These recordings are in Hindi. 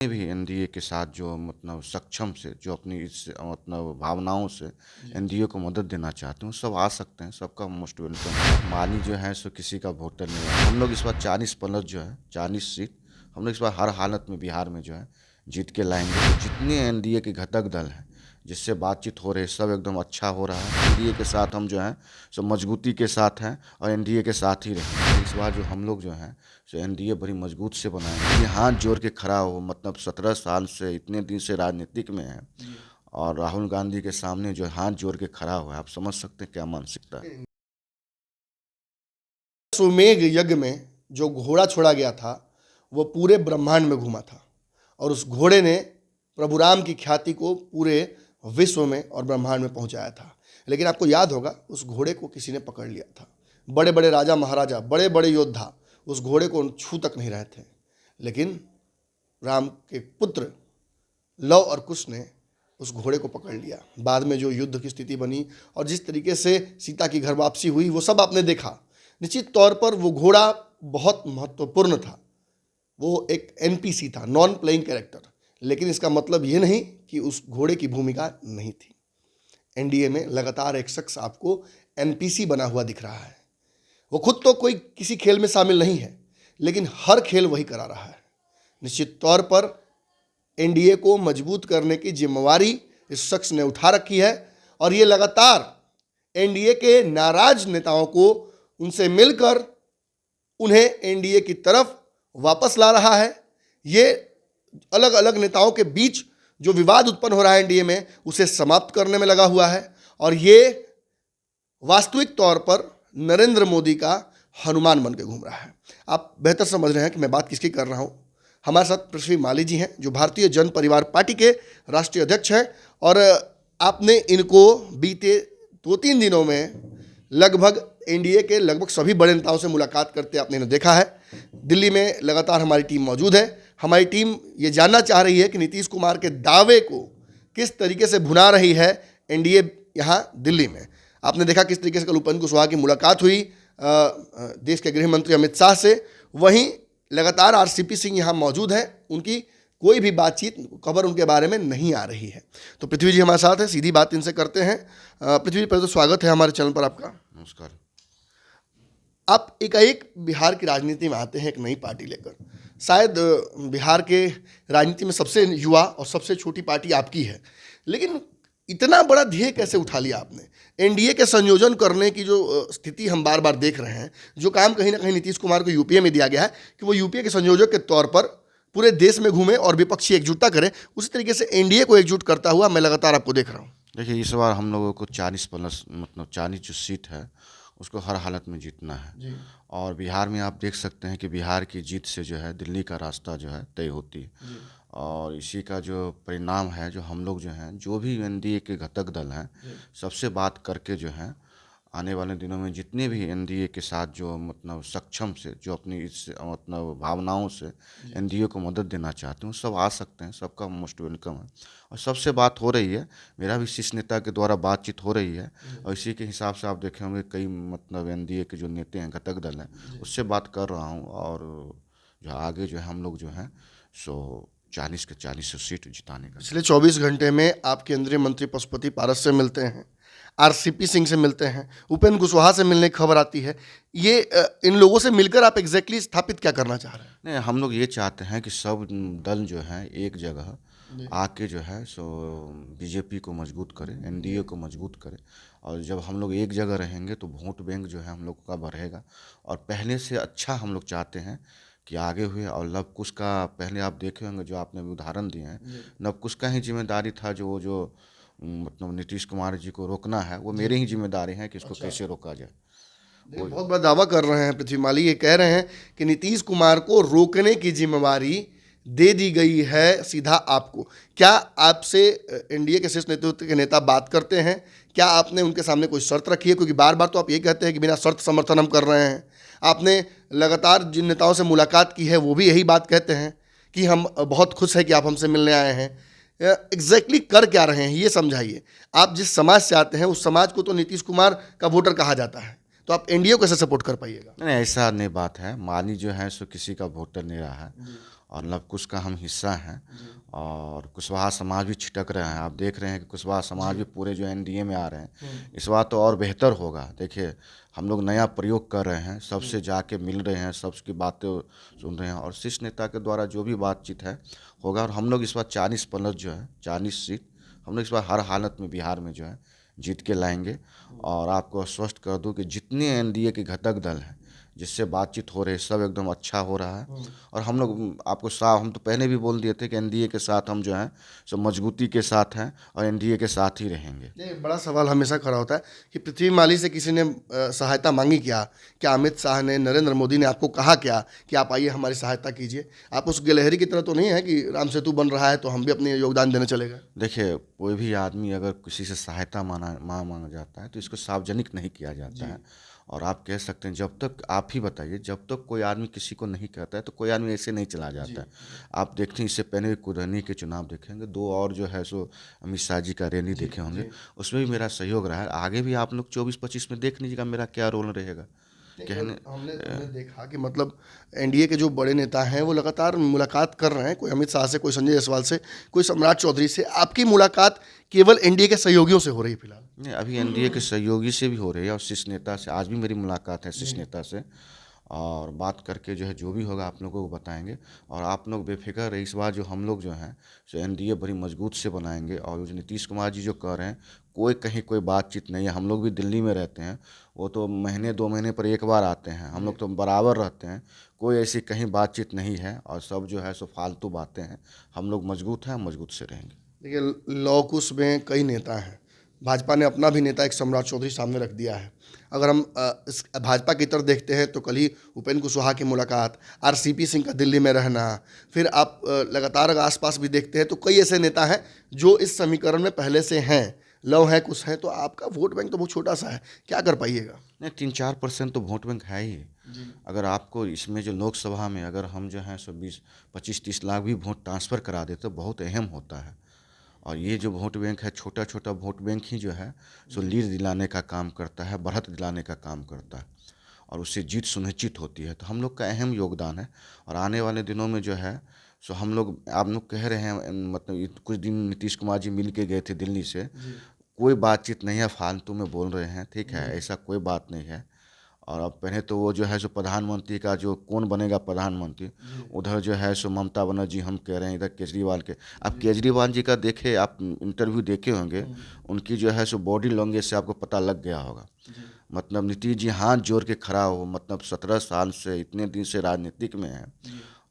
भी एनडीए के साथ जो मतलब सक्षम से जो अपनी इस मतलब भावनाओं से एनडीए को मदद देना चाहते हैं सब आ सकते हैं। सबका मोस्ट वेलकम है। माली जो है सो किसी का वोटर नहीं है। हम लोग इस बार 40 प्लस जो है 40 सीट हम लोग इस बार हर हालत में बिहार में जो है जीत के लाएंगे। तो जितने एनडीए के घटक दल हैं जिससे बातचीत हो रही है सब एकदम अच्छा हो रहा है। एनडीए के साथ हम जो हैं सो मजबूती के साथ हैं और एनडीए के साथ ही रहेंगे। इस बार जो हम लोग जो हैं सो एनडीए बड़ी मजबूत से बनाएंगे। ये हाथ जोड़ के खड़ा हो मतलब 17 साल से इतने दिन से राजनीतिक में है और राहुल गांधी के सामने जो हाथ जोड़ के खड़ा हुआ है, आप समझ सकते हैं क्या मानसिकता है। सुमेघ यज्ञ में जो घोड़ा छोड़ा गया था वो पूरे ब्रह्मांड में घूमा था और उस घोड़े ने प्रभु राम की ख्याति को पूरे विश्व में और ब्रह्मांड में पहुंचाया था। लेकिन आपको याद होगा उस घोड़े को किसी ने पकड़ लिया था। बड़े बड़े राजा महाराजा, बड़े बड़े योद्धा उस घोड़े को छू तक नहीं रहे थे। लेकिन राम के पुत्र लव और कुश ने उस घोड़े को पकड़ लिया। बाद में जो युद्ध की स्थिति बनी और जिस तरीके से सीता की घर वापसी हुई वो सब आपने देखा। निश्चित तौर पर वो घोड़ा बहुत महत्वपूर्ण था। वो एक एनपीसी था, नॉन प्लेइंग कैरेक्टर। लेकिन इसका मतलब ये नहीं कि उस घोड़े की भूमिका नहीं थी। एनडीए में लगातार एक शख्स आपको एनपीसी बना हुआ दिख रहा है। वो खुद तो कोई किसी खेल में शामिल नहीं है लेकिन हर खेल वही करा रहा है। निश्चित तौर पर एनडीए को मजबूत करने की जिम्मेवारी इस शख्स ने उठा रखी है और ये लगातार एनडीए के नाराज नेताओं को उनसे मिलकर उन्हें एनडीए की तरफ वापस ला रहा है। ये अलग अलग नेताओं के बीच जो विवाद उत्पन्न हो रहा है एनडीए में उसे समाप्त करने में लगा हुआ है और ये वास्तविक तौर पर नरेंद्र मोदी का हनुमान बन के घूम रहा है। आप बेहतर समझ रहे हैं कि मैं बात किसकी कर रहा हूं। हमारे साथ पृथ्वी माली जी हैं जो भारतीय जन परिवार पार्टी के राष्ट्रीय अध्यक्ष हैं और आपने इनको बीते 2-3 दिनों में लगभग एनडीए के लगभग सभी बड़े नेताओं से मुलाकात करते आपने इन्हें देखा है। दिल्ली में लगातार हमारी टीम मौजूद है। हमारी टीम ये जानना चाह रही है कि नीतीश कुमार के दावे को किस तरीके से भुना रही है एनडीए यहाँ दिल्ली में। आपने देखा किस तरीके से कल उपेंद्र कुशवाहा की मुलाकात हुई देश के गृह मंत्री अमित शाह से। वहीं लगातार आरसीपी सिंह यहाँ मौजूद है, उनकी कोई भी बातचीत खबर उनके बारे में नहीं आ रही है। तो पृथ्वी जी हमारे साथ है, सीधी बात इनसे करते हैं। पृथ्वी जी पहले तो स्वागत है हमारे चैनल पर आपका। नमस्कार। आप एकाएक बिहार की राजनीति में आते हैं एक नई पार्टी लेकर। शायद बिहार के राजनीति में सबसे युवा और सबसे छोटी पार्टी आपकी है, लेकिन इतना बड़ा ध्येय कैसे उठा लिया आपने? एनडीए के संयोजन करने की जो स्थिति हम बार बार देख रहे हैं, जो काम कहीं ना कहीं नीतीश कुमार को यूपीए में दिया गया है कि वो यूपीए के संयोजक के तौर पर पूरे देश में घूमे और विपक्षी एकजुटता करें, उसी तरीके से एनडीए को एकजुट करता हुआ मैं लगातार आपको देख रहा हूँ। देखिए इस बार हम लोगों को 40 प्लस मतलब 40 जो सीट है उसको हर हालत में जीतना है। और बिहार में आप देख सकते हैं कि बिहार की जीत से जो है दिल्ली का रास्ता जो है तय होती है। और इसी का जो परिणाम है जो हम लोग जो हैं जो भी एनडीए के घटक दल हैं सबसे बात करके जो है आने वाले दिनों में जितने भी एनडीए के साथ जो मतलब सक्षम से जो अपनी इस मतलब भावनाओं से एनडीए को मदद देना चाहते हैं सब आ सकते हैं। सबका मोस्ट वेलकम है और सबसे बात हो रही है। मेरा भी शीर्ष नेता के द्वारा बातचीत हो रही है और इसी के हिसाब से आप देखे होंगे कई मतलब एनडीए के जो नेता हैं घटक दल हैं उससे बात कर रहा हूँ और जो आगे जो है हम लोग जो हैं सो 40 के 40 सीट जिताने का। पिछले 24 घंटे में आप केंद्रीय मंत्री पशुपति पारस से मिलते हैं, आरसीपी सिंह से मिलते हैं, उपेंद्र कुशवाहा से मिलने की खबर आती है। ये इन लोगों से मिलकर आप एग्जैक्टली स्थापित क्या करना चाह रहे हैं? नहीं, हम लोग ये चाहते हैं कि सब दल जो है एक जगह आके जो है सो बीजेपी को मजबूत करें, एनडीए को मजबूत करें। और जब हम लोग एक जगह रहेंगे तो वोट बैंक जो है हम लोग का बढ़ेगा और पहले से अच्छा हम लोग चाहते हैं कि आगे हुए। और लव कुश का पहले आप देखे होंगे जो आपने उदाहरण दिए हैं, लव कुश का ही जिम्मेदारी था जो मतलब नीतीश कुमार जी को रोकना है, वो मेरी ही जिम्मेदारी है कि इसको कैसे रोका जाए। बहुत बड़ा दावा कर रहे हैं पृथ्वी माली, ये कह रहे हैं कि नीतीश कुमार को रोकने की जिम्मेवारी दे दी गई है सीधा आपको। क्या आपसे एनडीए के शीर्ष नेतृत्व के नेता बात करते हैं? क्या आपने उनके सामने कोई शर्त रखी है? क्योंकि बार बार तो आप ये कहते हैं कि बिना शर्त समर्थन हम कर रहे हैं। आपने लगातार जिन नेताओं से मुलाकात की है वो भी यही बात कहते हैं कि हम बहुत खुश हैं कि आप हमसे मिलने आए हैं। एग्जैक्टली कर क्या रहे हैं ये समझाइए। आप जिस समाज से आते हैं उस समाज को तो नीतीश कुमार का वोटर कहा जाता है, तो आप एनडीए को कैसे सपोर्ट कर पाइएगा? नहीं, ऐसा नहीं बात है। माली जो है सो किसी का वोटर नहीं रहा है और लव कुश का हम हिस्सा हैं और कुशवाहा समाज भी छिटक रहे हैं। आप देख रहे हैं कि कुशवाहा समाज भी पूरे जो एनडीए में आ रहे हैं। इस बार तो और बेहतर होगा। देखिए हम लोग नया प्रयोग कर रहे हैं, सबसे जाके मिल रहे हैं, सबकी बातें सुन रहे हैं और शीर्ष नेता के द्वारा जो भी बातचीत है होगा। और हम लोग इस बार 40 प्लस जो है 40 सीट हम लोग इस बार हर हालत में बिहार में जो है जीत के लाएंगे। और आपको स्पष्ट कर दूं कि जितने एनडीए के घटक दल हैं जिससे बातचीत हो रही है सब एकदम अच्छा हो रहा है। और हम लोग आपको साफ हम तो पहले भी बोल दिए थे कि एनडीए के साथ हम जो हैं सब मजबूती के साथ हैं और एनडीए के साथ ही रहेंगे। ये बड़ा सवाल हमेशा खड़ा होता है कि पृथ्वी माली से किसी ने सहायता मांगी क्या अमित शाह ने, नरेंद्र मोदी ने आपको कहा क्या कि आप आइए हमारी सहायता कीजिए? आप उस गिलहरी की तरह तो नहीं है कि राम सेतु बन रहा है तो हम भी अपनी योगदान देने चले गए? देखिए कोई भी आदमी अगर किसी से सहायता मांगा जाता है तो इसको सार्वजनिक नहीं किया जाता है। और आप कह सकते हैं जब तक आप ही बताइए जब तक कोई आदमी किसी को नहीं कहता है तो कोई आदमी ऐसे नहीं चला जाता है। आप देखते हैं इससे पहले भी कुरहनी के चुनाव देखेंगे, 2 और जो है सो अमित शाह जी का रैली देखे होंगे, उसमें भी मेरा सहयोग रहा है। आगे भी आप लोग 24-25 में देख लीजिएगा मेरा क्या रोल रहेगा। कहने हमने देखा कि मतलब एनडीए के जो बड़े नेता हैं वो लगातार मुलाकात कर रहे हैं, कोई अमित शाह से, कोई संजय जायसवाल से, कोई सम्राट चौधरी से। आपकी मुलाकात केवल एनडीए के सहयोगियों से हो रही है फिलहाल? नहीं, अभी एनडीए के सहयोगी से भी हो रही है और शीर्ष नेता से आज भी मेरी मुलाकात है शीर्ष नेता से। और बात करके जो है जो भी होगा आप लोगों को बताएंगे। और आप लोग बेफिक्र रहे, इस बार जो हम लोग जो हैं सो एनडीए बड़ी मजबूत से बनाएंगे। और जो नीतीश कुमार जी जो कह रहे हैं कोई कहीं कोई बातचीत नहीं है। हम लोग भी दिल्ली में रहते हैं, वो तो महीने 2 महीने पर एक बार आते हैं, हम लोग तो बराबर रहते हैं। कोई ऐसी कहीं बातचीत नहीं है और सब जो है सो फालतू बातें हैं। हम लोग मजबूत हैं, मजबूत से रहेंगे। देखिए लौह कुश में कई नेता हैं, भाजपा ने अपना भी नेता एक सम्राट चौधरी सामने रख दिया है। अगर हम इस भाजपा की तरफ देखते हैं तो कल ही उपेंद्र कुशवाहा की मुलाकात, आरसीपी सिंह का दिल्ली में रहना, फिर आप लगातार अगर आसपास भी देखते हैं तो कई ऐसे नेता हैं जो इस समीकरण में पहले से हैं, लव है कुश है। तो आपका वोट बैंक तो बहुत छोटा सा है, क्या कर पाइएगा? नहीं, 3-4% तो वोट बैंक है ही। अगर आपको इसमें जो लोकसभा में अगर हम जो हैं सो 20-25-30 लाख भी वोट ट्रांसफ़र करा देते तो बहुत अहम होता है। और ये जो वोट बैंक है छोटा छोटा वोट बैंक ही जो है सो लीड दिलाने का काम करता है, बढ़त दिलाने का काम करता है और उससे जीत सुनिश्चित होती है। तो हम लोग का अहम योगदान है। और आने वाले दिनों में जो है सो हम लोग आप लोग कह रहे हैं मतलब कुछ दिन नीतीश कुमार जी मिल के गए थे दिल्ली से, कोई बातचीत नहीं है, फालतू में बोल रहे हैं, ठीक है, ऐसा कोई बात नहीं है। और अब पहले तो वो जो है सो प्रधानमंत्री का जो कौन बनेगा प्रधानमंत्री, उधर जो है सो ममता बनर्जी हम कह रहे हैं, इधर केजरीवाल के। अब केजरीवाल जी का देखे आप इंटरव्यू देखे होंगे, उनकी जो है सो बॉडी लैंग्वेज से आपको पता लग गया होगा। मतलब नीतीश जी हाथ जोड़ के खड़ा हो, मतलब 17 साल से इतने दिन से राजनीतिक में है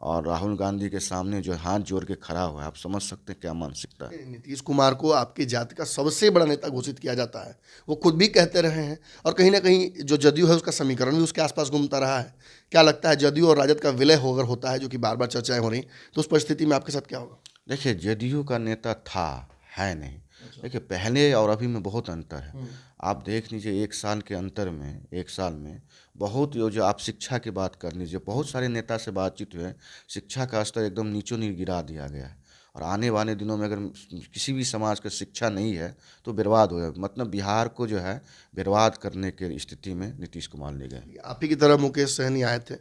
और राहुल गांधी के सामने जो हाथ जोड़ के खड़ा हुआ है, आप समझ सकते हैं क्या मानसिकता है। नीतीश कुमार को आपकी जाति का सबसे बड़ा नेता घोषित किया जाता है, वो खुद भी कहते रहे हैं। और कहीं ना कहीं जो जदयू है उसका समीकरण भी उसके आसपास घूमता रहा है। क्या लगता है जदयू और राजद का विलय अगर होता है, जो कि बार बार चर्चाएं हो रही, तो उस परिस्थिति में आपके साथ क्या होगा? देखिए जदयू का नेता था, है नहीं। देखिए पहले और अभी में बहुत अंतर है। आप देख लीजिए 1 साल के अंतर में, 1 साल में बहुत जो आप शिक्षा की बात कर लीजिए, बहुत सारे नेता से बातचीत हुए, शिक्षा का स्तर एकदम नीचों नीच गिरा दिया गया है। और आने वाले दिनों में अगर किसी भी समाज का शिक्षा नहीं है तो बर्बाद हो जाए। मतलब बिहार को जो है बर्बाद करने की स्थिति में नीतीश कुमार ले गए। आप ही की तरह मुकेश सहनी आए थे,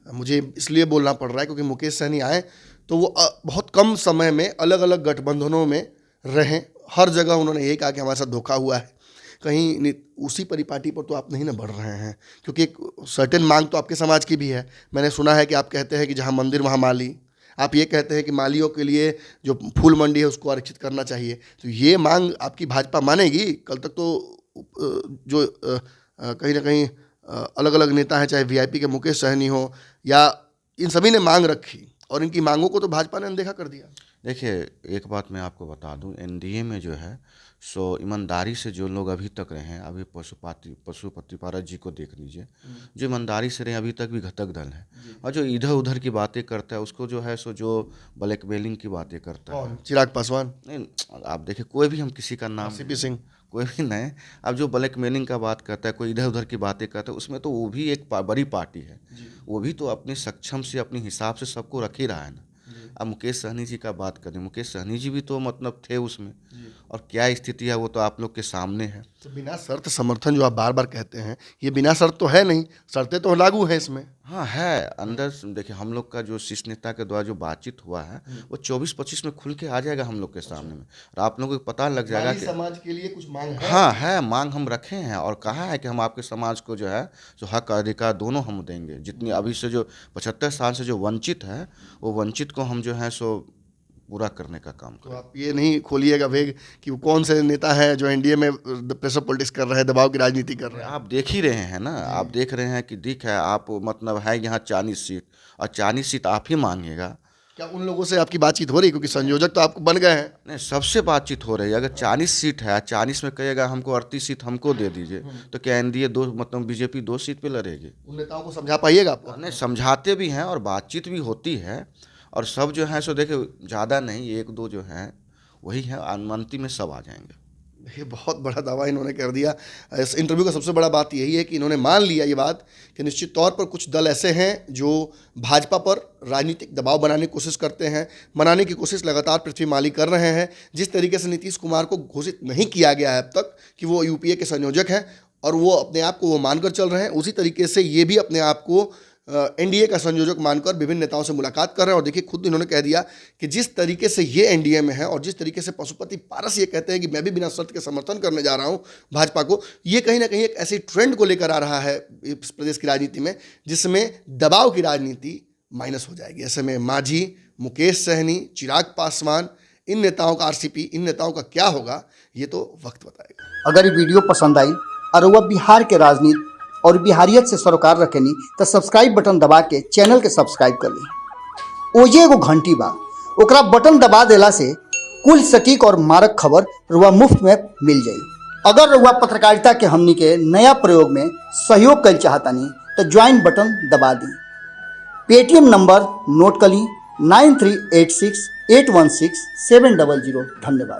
मुझे इसलिए बोलना पड़ रहा है क्योंकि मुकेश सहनी आए तो वो बहुत कम समय में अलग अलग गठबंधनों में रहे। हर जगह उन्होंने यही कहा कि हमारे साथ धोखा हुआ है। कहीं उसी परिपाटी पर तो आप नहीं ना बढ़ रहे हैं, क्योंकि एक सर्टेन मांग तो आपके समाज की भी है। मैंने सुना है कि आप कहते हैं कि जहाँ मंदिर वहाँ माली, आप ये कहते हैं कि मालियों के लिए जो फूल मंडी है उसको आरक्षित करना चाहिए। तो ये मांग आपकी भाजपा मानेगी? कल तक तो जो कहीं ना कहीं अलग अलग नेता हैं, चाहे वीआईपी के मुकेश सहनी हो या, इन सभी ने मांग रखी और इनकी मांगों को तो भाजपा ने अनदेखा कर दिया। देखिए एक बात मैं आपको बता दूं, एनडीए में जो है सो ईमानदारी से जो लोग अभी तक रहे हैं, अभी पशुपति पारस जी को देख लीजिए, जो ईमानदारी से रहे अभी तक भी घटक दल है। और जो इधर उधर की बातें करता है उसको जो है सो जो ब्लैकमेलिंग की बातें करता है, चिराग पासवान, नहीं आप देखिए कोई भी हम किसी का नाम सीपी सिंह, कोई भी नहीं। अब जो ब्लैकमेलिंग का बात करता है, कोई इधर उधर की बातें करता है, उसमें तो वो भी एक बड़ी पार्टी है, वो भी तो अपने सक्षम से अपने हिसाब से सबको रख ही रहा है ना। अब मुकेश सहनी जी का बात करें, मुकेश सहनी जी भी तो मतलब थे उसमें, और क्या स्थिति है वो तो आप लोग के सामने है। तो बिना शर्त समर्थन जो आप बार बार कहते हैं, ये बिना शर्त तो है नहीं, शर्तें तो लागू है इसमें। हाँ है, अंदर देखिए हम लोग का जो शीर्ष नेता के द्वारा जो बातचीत हुआ है वो 24-25 में खुल के आ जाएगा हम लोग के सामने में, और आप लोगों को पता लग जाएगा माली कि समाज के लिए कुछ मांग है। हाँ है, मांग हम रखे हैं और कहा है कि हम आपके समाज को जो है जो हक अधिकार दोनों हम देंगे। जितनी अभी से जो 75 साल से जो वंचित है, वो वंचित को हम जो है सो पूरा करने का काम तो करें। आप ये नहीं खोलिएगा वेग कि वो कौन से नेता हैं जो एनडीए में प्रेशर पॉलिटिक्स कर रहे हैं, दबाव की राजनीति कर रहे हैं। आप देख ही रहे हैं ना, आप देख रहे हैं कि दिख है आप, मतलब है यहाँ 40 सीट और 40 सीट आप ही मांगिएगा। क्या उन लोगों से आपकी बातचीत हो रही है, क्योंकि संयोजक तो आपको बन गए हैं? नहीं, सबसे बातचीत हो रही है। अगर 40 सीट है, 40 में कहेगा हमको 38 सीट हमको दे दीजिए, तो क्या एनडीए दो, मतलब बीजेपी 2 सीट पे लड़ेगी? उन नेताओं को समझा पाइएगा आप? नहीं, समझाते भी हैं और बातचीत भी होती है, और सब जो है सो देखिए ज़्यादा नहीं, 1-2 जो हैं वही हैं, अनुमति में सब आ जाएंगे। ये बहुत बड़ा दावा इन्होंने कर दिया। इस इंटरव्यू का सबसे बड़ा बात यही है कि इन्होंने मान लिया ये बात कि निश्चित तौर पर कुछ दल ऐसे हैं जो भाजपा पर राजनीतिक दबाव बनाने की कोशिश करते हैं, मनाने की कोशिश लगातार पृथ्वी माली कर रहे हैं। जिस तरीके से नीतीश कुमार को घोषित नहीं किया गया है अब तक कि वो यूपीए के संयोजक हैं और वो अपने आप को वो मानकर चल रहे हैं, उसी तरीके से ये भी अपने आप को एनडीए का संयोजक मानकर विभिन्न नेताओं से मुलाकात कर रहे हैं। और देखिए खुद इन्होंने कह दिया कि जिस तरीके से ये एनडीए में है और जिस तरीके से पशुपति पारस ये कहते हैं कि मैं भी बिना शर्त के समर्थन करने जा रहा हूं भाजपा को, ये कहीं ना कहीं एक ऐसी ट्रेंड को लेकर आ रहा है इस प्रदेश की राजनीति में जिसमें दबाव की राजनीति माइनस हो जाएगी। ऐसे में मांझी, मुकेश सहनी, चिराग पासवान, इन नेताओं का आरसीपी, इन नेताओं का क्या होगा ये तो वक्त बताएगा। अगर ये वीडियो पसंद आई और वह बिहार के राजनीति और बिहारियत से सरोकार रखेनी तो सब्सक्राइब बटन दबा के चैनल के सब्सक्राइब कर ली। ओजे एगो घंटी बा, ओकरा बटन दबा देला से कुल सटीक और मारक खबर रुआ मुफ्त में मिल जाई। अगर रुआ पत्रकारिता के हमनी के नया प्रयोग में सहयोग कर चाहतानी तो ज्वाइन बटन दबा दी। पेटीएम नंबर नोट कर ली 9386816700। धन्यवाद।